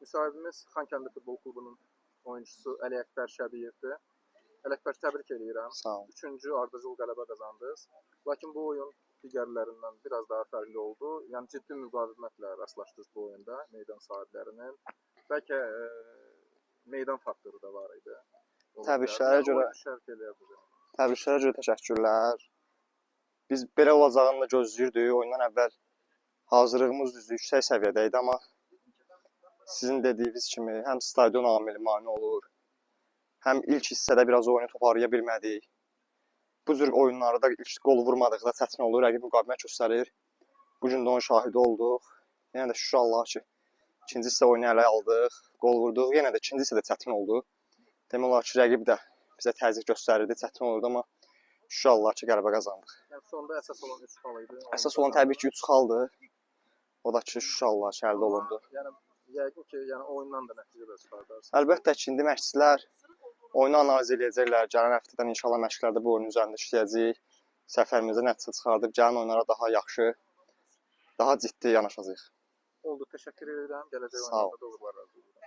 Müsahibimiz Xankəndi Futbol Klubunun oyuncusu Əli Əkbər Şədiyevdir. Əli Əkbər, təbrik edirəm. Sağ olun. 3-cü ardıcıl qələbə qazandınız. Lakin bu oyun digərlərindən biraz daha fərqli oldu. Yəni ciddi müqavimətlə rastlaşdınız bu oyunda meydan sahiblərinin. Bəlkə meydan faktoru da var idi. Təbriklərə görə görə təşəkkürlər. Biz belə olacağını da gözləyirdik. Oyundan əvvəl hazırlığımız düzdür, yüksək səviyyədə idi, amma sizin dediyiniz kimi həm stadion amili mane olur, həm ilk hissədə biraz oyunu toparlaya bilmədik. Bu cür oyunlarda ilk qol vurmadıqda çətin olur, rəqib müqavimət göstərir. Bugün də onun şahidi olduq. Yenə də şükür Allaha ki, ikinci hissə oyunu ələ aldıq, qol vurduq. Yenə də ikinci hissə də çətin oldu. Demək olar ki, rəqib də bizə təzyiq göstərirdi, çətin olurdu, amma şükür Allaha ki, qələbə qazandıq. Yəni sonda əsas olan 3 xal idi. Əsas olan təbii ki, 3 xaldır. O da ki, şükür Allaha ki, əldə olundu. Yəni yəqin ki, oyundan da nəticə də çıxardarsınız. Əlbəttə ki, indi məşqçilər oyunu analiz edəcəklər. Gələn həftədən inşallah məşqlərdə bu oyun üzərində işləyəcəyik. Səfərimizdə nəticə çıxardıb gələn oyunlara daha yaxşı, daha ciddi yanaşacağıq. Oldu, təşəkkür edirəm. Gələcək Sağ ol. oyunlarda da uğurlar arzulayıram.